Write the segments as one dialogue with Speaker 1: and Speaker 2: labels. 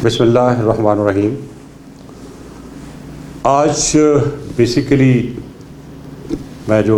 Speaker 1: بسم اللہ الرحمن الرحیم۔ آج بیسیکلی میں جو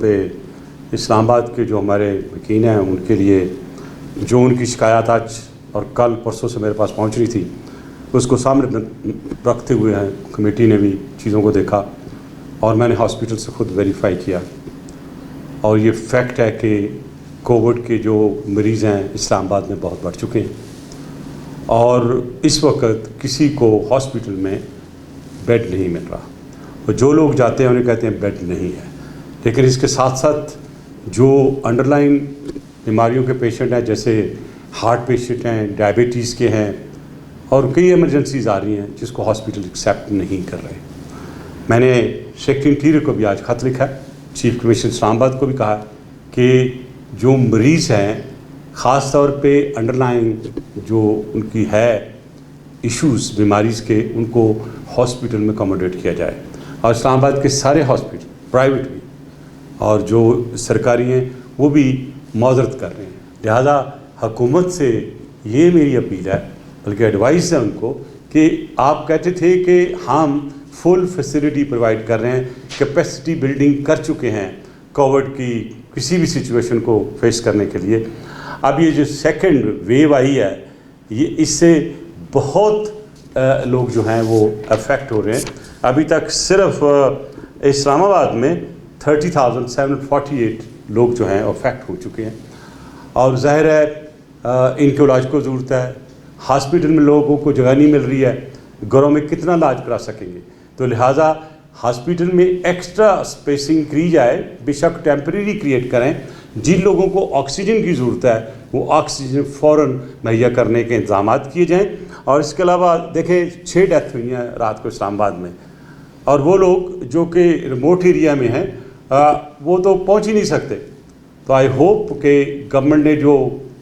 Speaker 1: پہ اسلام آباد کے جو ہمارے وکیل ہیں ان کے لیے جو ان کی شکایات آج اور کل پرسوں سے میرے پاس پہنچ رہی تھی، اس کو سامنے رکھتے ہوئے ہیں کمیٹی نے بھی چیزوں کو دیکھا اور میں نے ہاسپٹل سے خود ویریفائی کیا، اور یہ فیکٹ ہے کہ کووڈ کے جو مریض ہیں اسلام آباد میں بہت بڑھ چکے ہیں، اور اس وقت کسی کو ہاسپٹل میں بیڈ نہیں مل رہا، اور جو لوگ جاتے ہیں انہیں کہتے ہیں بیڈ نہیں ہے۔ لیکن اس کے ساتھ ساتھ جو انڈر لائن بیماریوں کے پیشنٹ ہیں، جیسے ہارٹ پیشنٹ ہیں، ڈائبٹیز کے ہیں، اور کئی ایمرجنسیز آ رہی ہیں جس کو ہاسپٹل ایکسیپٹ نہیں کر رہے۔ میں نے سیکٹری انٹیریئر کو بھی آج خط لکھا ہے، چیف کمشنر اسلام آباد کو بھی کہا کہ جو مریض ہیں خاص طور پہ انڈر لائن جو ان کی ہے ایشوز بیماریز کے، ان کو ہاسپٹل میں اکوموڈیٹ کیا جائے، اور اسلام آباد کے سارے ہاسپٹل پرائیویٹ بھی اور جو سرکاری ہیں وہ بھی معذرت کر رہے ہیں۔ لہذا حکومت سے یہ میری اپیل ہے، بلکہ ایڈوائز ہے ان کو، کہ آپ کہتے تھے کہ ہم فل فیسلٹی پرووائڈ کر رہے ہیں، کیپیسٹی بلڈنگ کر چکے ہیں کووڈ کی کسی بھی سچویشن کو فیس کرنے کے لیے۔ اب یہ جو سیکنڈ ویو آئی ہے، یہ اس سے بہت لوگ جو ہیں وہ افیکٹ ہو رہے ہیں۔ ابھی تک صرف اسلام آباد میں 30,748 لوگ جو ہیں افیکٹ ہو چکے ہیں، اور ظاہر ہے ان کے علاج کو ضرورت ہے، ہاسپٹل میں لوگوں کو جگہ نہیں مل رہی ہے، گھروں میں کتنا علاج کرا سکیں گے، تو لہٰذا ہاسپٹل میں ایکسٹرا سپیسنگ کی جائے، بے شک ٹیمپریری کریٹ کریں۔ جن لوگوں کو آکسیجن کی ضرورت ہے وہ آکسیجن فوراً مہیا کرنے کے انتظامات کیے جائیں۔ اور اس کے علاوہ دیکھیں 6 ڈیتھ ہوئی ہیں رات کو اسلام آباد میں، اور وہ لوگ جو کہ ریموٹ ایریا میں ہیں وہ تو پہنچ ہی نہیں سکتے۔ تو آئی ہوپ کہ گورنمنٹ نے جو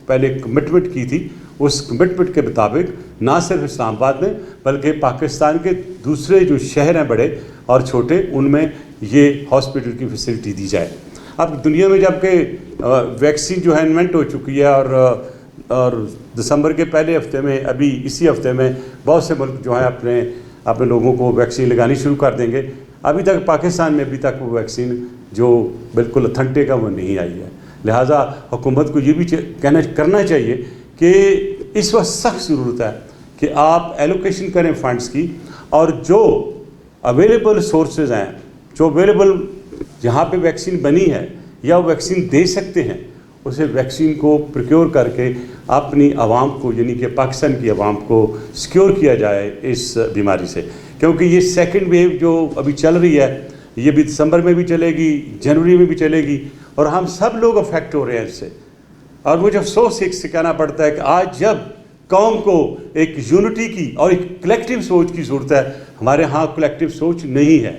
Speaker 1: پہلے کمٹمنٹ کی تھی اس کمٹمنٹ کے مطابق نہ صرف اسلام آباد میں بلکہ پاکستان کے دوسرے جو شہر ہیں بڑے اور چھوٹے، ان میں یہ ہاسپٹل کی فیسلٹی دی جائے۔ اب دنیا میں جب کہ ویکسین جو ہے انوینٹ ہو چکی ہے، اور دسمبر کے پہلے ہفتے میں، ابھی اسی ہفتے میں بہت سے ملک جو ہیں اپنے لوگوں کو ویکسین لگانی شروع کر دیں گے، ابھی تک پاکستان میں ابھی تک وہ ویکسین جو بالکل اتھنٹک ہے وہ نہیں آئی ہے۔ لہٰذا حکومت کو یہ بھی کرنا چاہیے کہ اس وقت سخت ضرورت ہے کہ آپ ایلوکیشن کریں فنڈز کی، اور جو اویلیبل سورسز ہیں، جو اویلیبل جہاں پہ ویکسین بنی ہے یا ویکسین دے سکتے ہیں، اسے ویکسین کو پروکیور کر کے اپنی عوام کو، یعنی کہ پاکستان کی عوام کو سیکیور کیا جائے اس بیماری سے، کیونکہ یہ سیکنڈ ویو جو ابھی چل رہی ہے یہ بھی دسمبر میں بھی چلے گی، جنوری میں بھی چلے گی، اور ہم سب لوگ افیکٹ ہو رہے ہیں اس سے۔ اور مجھے افسوس ایک سے کہنا پڑتا ہے کہ آج جب قوم کو ایک یونٹی کی اور ایک کلیکٹیو سوچ کی ضرورت ہے، ہمارے ہاں کلیکٹیو سوچ نہیں ہے۔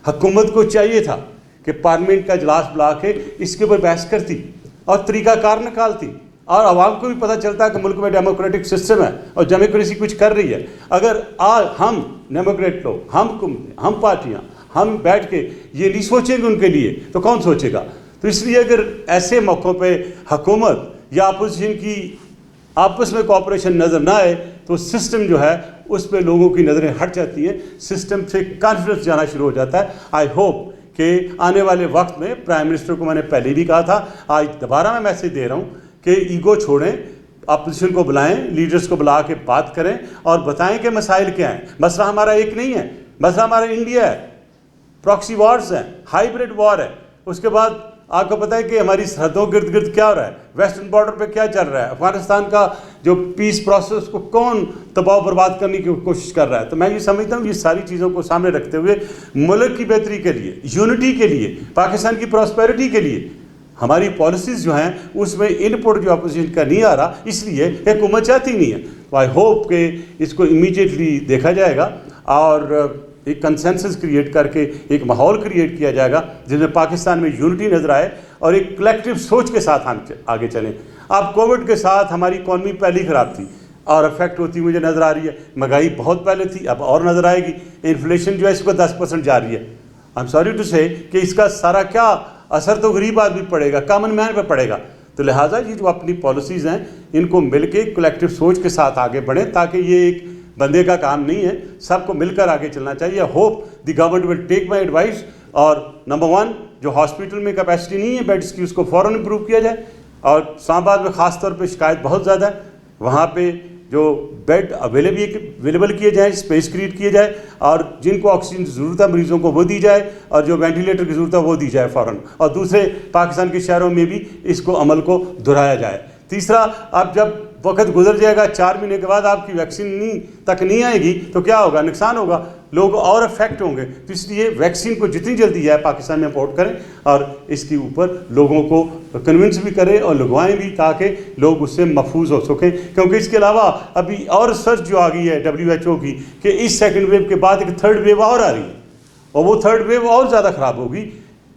Speaker 1: حکومت کو چاہیے تھا کہ پارلیمنٹ کا اجلاس بلا کے اس کے اوپر بحث کرتی اور طریقہ کار نکالتی، اور عوام کو بھی پتہ چلتا ہے کہ ملک میں ڈیموکریٹک سسٹم ہے اور ڈیموکریسی کچھ کر رہی ہے۔ اگر آج ہم ڈیموکریٹ لوگ، ہم پارٹیاں، ہم بیٹھ کے یہ نہیں سوچیں گے ان کے لیے، تو کون سوچے گا؟ تو اس لیے اگر ایسے موقعوں پہ حکومت یا اپوزیشن کی آپس میں کوآپریشن نظر نہ آئے تو سسٹم جو ہے اس پہ لوگوں کی نظریں ہٹ جاتی ہیں، سسٹم سے کانفیڈنس جانا شروع ہو جاتا ہے۔ آئی ہوپ کہ آنے والے وقت میں پرائم منسٹر کو میں نے پہلے بھی کہا تھا، آج دوبارہ میں میسیج دے رہا ہوں کہ ایگو چھوڑیں، اپوزیشن کو بلائیں، لیڈرز کو بلا کے بات کریں اور بتائیں کہ مسائل کیا ہیں۔ مسئلہ ہمارا ایک نہیں ہے، مسئلہ ہمارا انڈیا ہے، پراکسی وارز ہیں، ہائیبریڈ وار ہے۔ اس کے بعد آپ کو پتہ ہے کہ ہماری سرحدوں گرد گرد کیا ہو رہا ہے، ویسٹرن بارڈر پہ کیا چل رہا ہے، افغانستان کا جو پیس پروسیس کو کون تباہ و برباد کرنے کی کوشش کر رہا ہے۔ تو میں یہ سمجھتا ہوں یہ ساری چیزوں کو سامنے رکھتے ہوئے ملک کی بہتری کے لیے، یونٹی کے لیے، پاکستان کی پراسپیرٹی کے لیے ہماری پالیسیز جو ہیں اس میں ان پٹ جو اپوزیشن کا نہیں آ رہا، اس لیے حکومت چاہتی نہیں ہے۔ تو آئی ہوپ کہ اس کو امیڈیٹلی دیکھا جائے گا اور ایک کنسنسس کریٹ کر کے ایک ماحول کریٹ کیا جائے گا جس میں پاکستان میں یونٹی نظر آئے اور ایک کلیکٹیو سوچ کے ساتھ ہم آگے چلیں۔ اب کووڈ کے ساتھ ہماری اکانومی پہلے ہی خراب تھی اور افیکٹ ہوتی مجھے نظر آ رہی ہے، مہنگائی بہت پہلے تھی، اب اور نظر آئے گی، انفلیشن جو ہے اس کو 10% جا رہی ہے۔ آئی ایم سوری ٹو سے کہ اس کا سارا کیا اثر تو غریب آدمی پڑے گا، کامن مین پہ پڑے گا۔ تو لہٰذا یہ جو اپنی پالیسیز ہیں ان کو مل کے کلیکٹیو سوچ کے ساتھ آگے بڑھیں، تاکہ یہ ایک بندے کا کام نہیں ہے، سب کو مل کر آگے چلنا چاہیے. Hope the government will take my advice. اور نمبر 1 جو ہاسپٹل میں کیپیسٹی نہیں ہے بیڈس کی، اس کو فوراً امپروو کیا جائے. اور اسلام آباد میں خاص طور پہ شکایت بہت زیادہ ہے، وہاں پہ جو بیڈ اویلیبل کیے جائیں، اسپیس کریٹ کیے جائے، اور جن کو آکسیجن کی ضرورت ہے مریضوں کو وہ دی جائے، اور جو وینٹیلیٹر کی ضرورت ہے وہ دی جائے فوراً. اور دوسرے پاکستان کے شہروں میں بھی اس کو عمل کو دہرایا جائے. تیسرا، اب جب وقت گزر جائے گا 4 مہینے کے بعد آپ کی ویکسین تک نہیں آئے گی تو کیا ہوگا؟ نقصان ہوگا، لوگ اور افیکٹ ہوں گے. تو اس لیے ویکسین کو جتنی جلدی جائے پاکستان میں امپورٹ کریں اور اس کے اوپر لوگوں کو کنونس بھی کریں اور لگوائیں بھی، تاکہ لوگ اس سے محفوظ ہو سکیں. کیونکہ اس کے علاوہ ابھی اور ریسرچ جو آ گئی ہے WHO کی کہ اس سیکنڈ ویو کے بعد ایک تھرڈ ویو اور آ رہی ہے، اور وہ تھرڈ ویو اور زیادہ خراب ہوگی.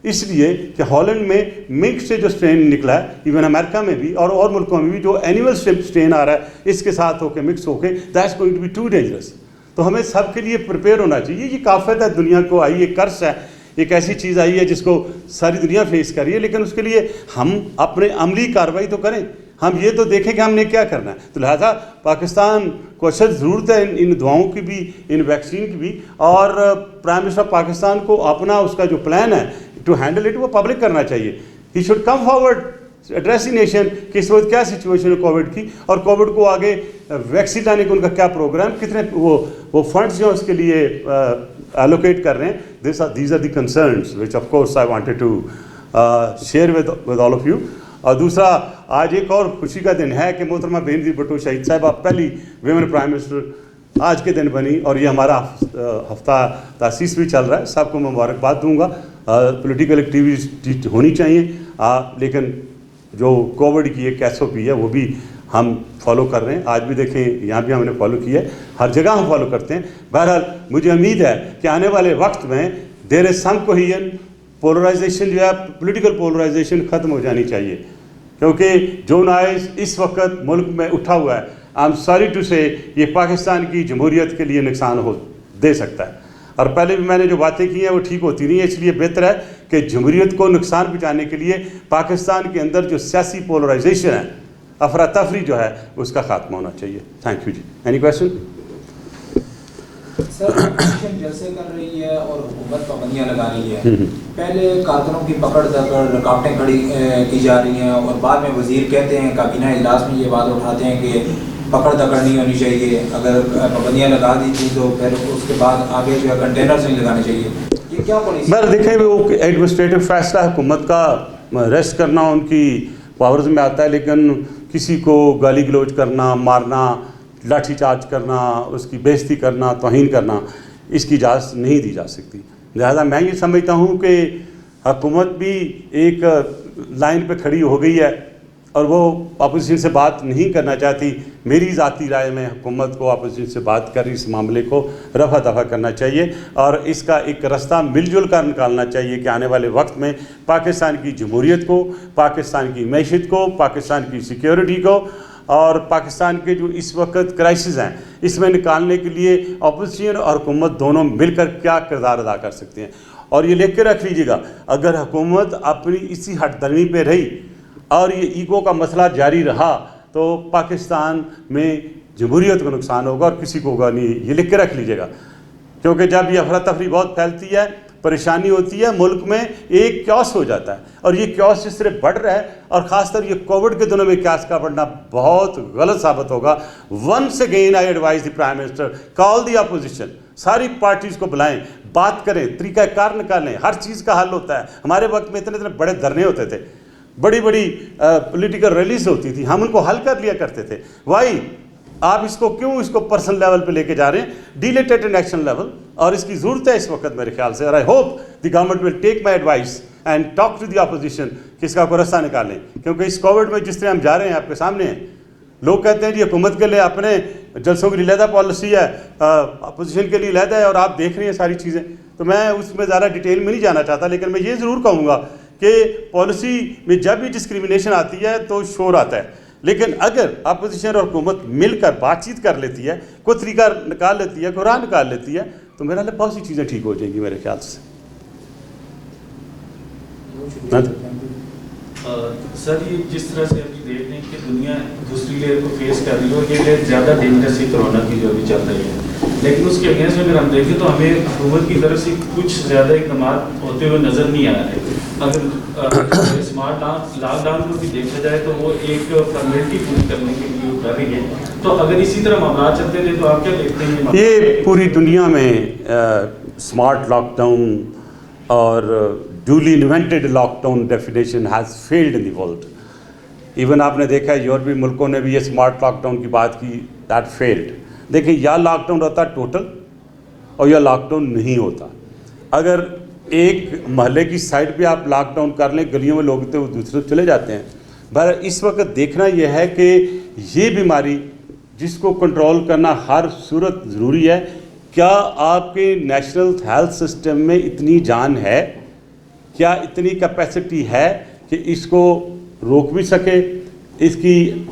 Speaker 1: اس لیے کہ ہالینڈ میں منک سے جو سٹرین نکلا ہے، ایون امریکہ میں بھی اور ملکوں میں بھی جو اینیول سٹرین آ رہا ہے، اس کے ساتھ ہو کے مکس ہو کے that's going to be too dangerous. تو ہمیں سب کے لیے پریپیئر ہونا چاہیے. یہ کافت ہے دنیا کو آئی، یہ قرض ہے، ایک ایسی چیز آئی ہے جس کو ساری دنیا فیس کر رہی ہے، لیکن اس کے لیے ہم اپنے عملی کارروائی تو کریں. ہم یہ تو دیکھیں کہ ہم نے کیا کرنا ہے. تو لہٰذا پاکستان کو اشد ضرورت ہے ان دعاؤں کی بھی، ان ویکسین کی بھی. اور پرائم منسٹر آف پاکستان کو اپنا اس کا جو پلان ہے ٹو ہینڈل اٹ وہ پبلک کرنا چاہیے. He should come forward address the nation کہ اس وقت کیا سچویشن ہے کووڈ کی، اور کووڈ کو آگے ویکسین لانے کا ان کا کیا پروگرام، کتنے وہ فنڈس جو اس کے لیے الوکیٹ کر رہے ہیں. These are the concerns which of course I wanted to share with all of you. اور دوسرا، آج ایک اور خوشی کا دن ہے کہ محترمہ بے نظیر بھٹو شہید صاحبہ پہلی ویمن پرائم منسٹر آج کے دن بنی، اور یہ ہمارا ہفتہ تاسیس بھی چل رہا ہے. سب کو مبارکباد دوں گا. پولیٹیکل ایکٹیویٹی ہونی چاہیے، لیکن جو کووڈ کی ایک SOP ہے وہ بھی ہم فالو کر رہے ہیں. آج بھی دیکھیں یہاں بھی ہم نے فالو کیا ہے، ہر جگہ ہم فالو کرتے ہیں. بہرحال مجھے امید ہے کہ آنے والے وقت میں دیر از سم کوہیژن، پولرائزیشن جو ہے پولیٹیکل پولرائزیشن ختم ہو جانی چاہیے. کیونکہ جو نائز اس وقت ملک میں اٹھا ہوا ہے، آئی ایم سوری ٹو سے، یہ پاکستان کی جمہوریت کے لیے نقصان دے سکتا ہے. اور پہلے بھی میں نے جو باتیں کی ہیں وہ ٹھیک ہوتی نہیں ہیں. اس لیے بہتر ہے کہ جمہوریت کو نقصان پہنچانے کے لیے پاکستان کے اندر جو سیاسی پولرائزیشن ہے، افراتفری جو ہے، اس کا خاتمہ ہونا چاہیے. تھینک یو جی. Any question?
Speaker 2: سر، اپوزیشن جلسے کر رہی ہے اور حکومت پابندیاں لگا رہی ہے. پہلے کارکنوں کی پکڑ دکڑ، رکاوٹیں کھڑی کی جا رہی ہیں، اور بعد میں وزیر کہتے ہیں، کابینہ اجلاس میں یہ بات اٹھاتے ہیں کہ پکڑ دکڑ نہیں ہونی چاہیے، اگر پابندیاں لگا دی تھیں تو پھر اس کے بعد آگے جو ہے کنٹینرز نہیں لگانے چاہیے. یہ کیا پالیسی؟
Speaker 1: میں دیکھیں وہ ایڈمنسٹریٹو فیصلہ حکومت کا ریسٹ کرنا ان کی پاورز میں آتا ہے، لیکن کسی کو گالی گلوچ کرنا، مارنا، لاٹھی چارج کرنا، اس کی بےعزتی کرنا، توہین کرنا، اس کی اجازت نہیں دی جا سکتی. لہذا میں یہ سمجھتا ہوں کہ حکومت بھی ایک لائن پہ کھڑی ہو گئی ہے اور وہ اپوزیشن سے بات نہیں کرنا چاہتی. میری ذاتی رائے میں حکومت کو اپوزیشن سے بات کر اس معاملے کو رفع دفع کرنا چاہیے، اور اس کا ایک رستہ مل جل کر نکالنا چاہیے کہ آنے والے وقت میں پاکستان کی جمہوریت کو، پاکستان کی معیشت کو، پاکستان کی سیکیورٹی کو، اور پاکستان کے جو اس وقت کرائسس ہیں اس میں نکالنے کے لیے اپوزیشن اور حکومت دونوں مل کر کیا کردار ادا کر سکتے ہیں. اور یہ لکھ کے رکھ لیجیے گا، اگر حکومت اپنی اسی ہٹ درمی پہ رہی اور یہ ایگو کا مسئلہ جاری رہا تو پاکستان میں جمہوریت کو نقصان ہوگا اور کسی کو ہوگا نہیں. یہ لکھ کے رکھ لیجیے گا، کیونکہ جب یہ افراتفری بہت پھیلتی ہے، پریشانی ہوتی ہے، ملک میں ایک کیوس ہو جاتا ہے، اور یہ کیوس جس طرح بڑھ رہا ہے، اور خاص طور یہ کووڈ کے دنوں میں کیوس کا بڑھنا بہت غلط ثابت ہوگا. Once again I advise the prime minister, call the opposition, ساری پارٹیز کو بلائیں، بات کریں، طریقہ کار نکالیں. ہر چیز کا حل ہوتا ہے. ہمارے وقت میں اتنے بڑے دھرنے ہوتے تھے، بڑی بڑی پولیٹیکل ریلیز ہوتی تھی، ہم ان کو حل کر لیا کرتے تھے. وائی آپ اس کو کیوں اس کو پرسنل لیول پہ لے کے جا رہے ہیں؟ Deal it at an action level, اور اس کی ضرورت ہے اس وقت میرے خیال سے. اور I hope the government will take my advice and talk to the opposition کہ اس کا کوئی راستہ نکالیں. کیونکہ اس کووڈ میں جس طرح ہم جا رہے ہیں آپ کے سامنے ہیں، لوگ کہتے ہیں جی حکومت کے لیے اپنے جلسوں کے لیے علیحدہ پالیسی ہے، اپوزیشن کے لیے علیحدہ ہے، اور آپ دیکھ رہے ہیں ساری چیزیں. تو میں اس میں زیادہ ڈیٹیل میں نہیں جانا چاہتا، لیکن میں یہ ضرور کہوں گا کہ پالیسی میں جب بھی ڈسکریمنیشن آتی ہے تو شور آتا ہے، لیکن اگر اپوزیشن اور حکومت مل کر بات چیت کر لیتی ہے، کوئی طریقہ نکال لیتی ہے، کوئی راہ نکال لیتی ہے، تو میرا خیال بہت سی چیزیں ٹھیک ہو جائیں گی میرے خیال سے.
Speaker 3: سر یہ جس طرح سے ابھی دیکھ رہے ہیں کہ دنیا دوسری لیئر کو فیس کر رہی ہے اور یہ لیئر زیادہ ڈینجرس ہے کورونا کی جو ابھی چل رہی ہے، لیکن اس کے اگینسٹ میں اگر ہم دیکھیں تو ہمیں حکومت کی طرف سے کچھ زیادہ اقدامات ہوتے ہوئے نظر نہیں آ رہے. اگر اسمارٹ لاک ڈاؤن کو بھی دیکھا جائے تو وہ ایک فارمیلٹی پوری کرنے کے لیے کر رہی ہے. تو اگر اسی طرح معاملات چلتے رہے تو آپ کیا دیکھتے ہیں؟
Speaker 1: یہ پوری دنیا میں اسمارٹ لاک ڈاؤن اور duly invented lockdown definition has failed in the world. Even آپ نے دیکھا ہے یورپی ملکوں نے بھی یہ اسمارٹ لاک ڈاؤن کی بات کی، دیٹ فیلڈ. دیکھیں یا لاک ڈاؤن ہوتا ہے ٹوٹل اور یا لاک ڈاؤن نہیں ہوتا. اگر ایک محلے کی سائڈ پہ آپ لاک ڈاؤن کر لیں، گلیوں میں لوگ تو دوسرے چلے جاتے ہیں. بہر اس وقت دیکھنا یہ ہے کہ یہ بیماری جس کو کنٹرول کرنا ہر صورت ضروری ہے، کیا آپ کے نیشنل ہیلتھ سسٹم میں اتنی جان ہے، کیا اتنی کیپیسٹی ہے کہ اس کو روک بھی سکے، اس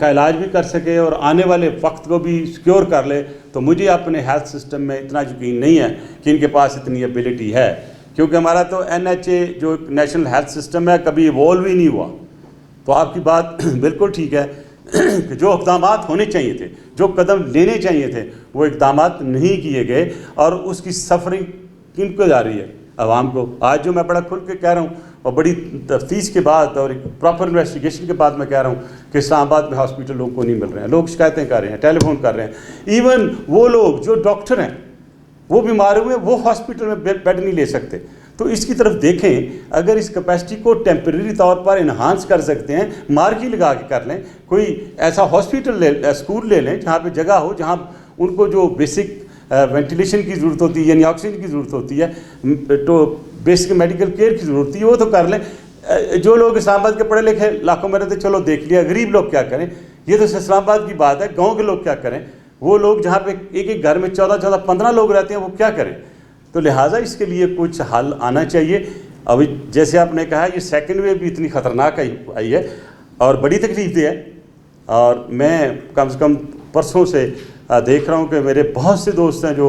Speaker 1: کا علاج بھی کر سکے اور آنے والے وقت کو بھی سیکیور کر لے. تو مجھے اپنے ہیلتھ سسٹم میں اتنا یقین نہیں ہے کہ ان کے پاس اتنی ایبلٹی ہے، کیونکہ ہمارا تو NHA جو نیشنل ہیلتھ سسٹم ہے کبھی ایوالو ہی نہیں ہوا. تو آپ کی بات بالکل ٹھیک ہے کہ جو اقدامات ہونے چاہیے تھے، جو قدم لینے چاہیے تھے، وہ اقدامات نہیں کیے گئے اور اس کی سفرنگ کن کو جا رہی ہے؟ عوام کو. آج جو میں بڑا کھل کے کہہ رہا ہوں اور بڑی تفتیش کے بعد اور ایک پراپر انویسٹیگیشن کے بعد میں کہہ رہا ہوں کہ اسلام آباد میں ہاسپٹل لوگوں کو نہیں مل رہے ہیں، لوگ شکایتیں کر رہے ہیں، ٹیلی فون کر رہے ہیں. ایون وہ لوگ جو ڈاکٹر ہیں وہ بیمار ہوئے وہ ہاسپٹل میں بیڈ نہیں لے سکتے. تو اس کی طرف دیکھیں، اگر اس کیپیسٹی کو ٹیمپریری طور پر انہانس کر سکتے ہیں، مارکی لگا کے کر لیں، کوئی ایسا ہاسپٹل اسکول لے لیں جہاں پہ جگہ ہو، جہاں ان کو جو بیسک وینٹیلیشن کی ضرورت ہوتی ہے یعنی آکسیجن کی ضرورت ہوتی ہے، تو بیسک میڈیکل کیئر کی ضرورت ہوتی ہے، وہ تو کر لیں. جو لوگ اسلام آباد کے پڑھے لکھے علاقوں میں رہتے چلو دیکھ لیا، غریب لوگ کیا کریں؟ یہ تو اسلام آباد کی بات ہے. گاؤں کے لوگ کیا کریں؟ وہ لوگ جہاں پہ ایک ایک گھر میں 14-15 لوگ رہتے ہیں، وہ کیا کریں؟ تو لہٰذا اس کے لیے کچھ حل آنا چاہیے. ابھی جیسے آپ نے کہا یہ سیکنڈ ویو بھی اتنی خطرناک آئی ہے اور بڑی تکلیف دہ ہے. اور میں کم سے کم پرسوں سے دیکھ رہا ہوں کہ میرے بہت سے دوست ہیں جو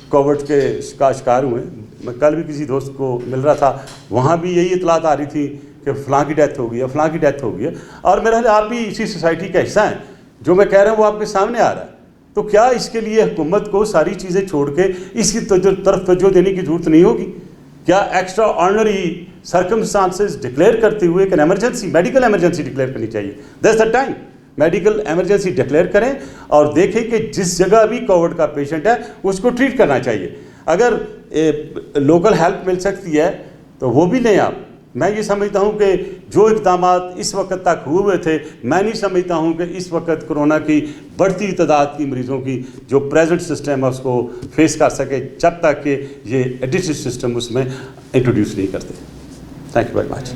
Speaker 1: کووڈ کے شکار ہوئے ہیں. میں کل بھی کسی دوست کو مل رہا تھا، وہاں بھی یہی اطلاعات آ رہی تھی کہ فلاں کی ڈیتھ ہو گئی ہے، فلاں کی ڈیتھ ہو گئی ہے. اور میرا خیال آپ بھی اسی سوسائٹی کا حصہ ہیں. جو میں کہہ رہا ہوں وہ آپ کے سامنے آ رہا ہے. تو کیا اس کے لیے حکومت کو ساری چیزیں چھوڑ کے اس کی طرف توجہ دینے کی ضرورت نہیں ہوگی؟ کیا ایکسٹرا آرڈنری سرکمسٹانسز ڈکلیئر کرتے ہوئے کہ ایمرجنسی، میڈیکل ایمرجنسی ڈکلیئر کرنی چاہیے؟ That's the time. Medical emergency declare کریں اور دیکھیں کہ جس جگہ بھی کووڈ کا پیشنٹ ہے اس کو ٹریٹ کرنا چاہیے. اگر لوکل ہیلپ مل سکتی ہے تو وہ بھی لیں آپ. میں یہ سمجھتا ہوں کہ جو اقدامات اس وقت تک ہوئے تھے، میں نہیں سمجھتا ہوں کہ اس وقت کرونا کی بڑھتی تعداد کی مریضوں کی جو پریزنٹ سسٹم ہے اس کو فیس کر سکے جب تک کہ یہ ایڈیشنل سسٹم اس میں انٹروڈیوس نہیں کرتے. Thank you very much.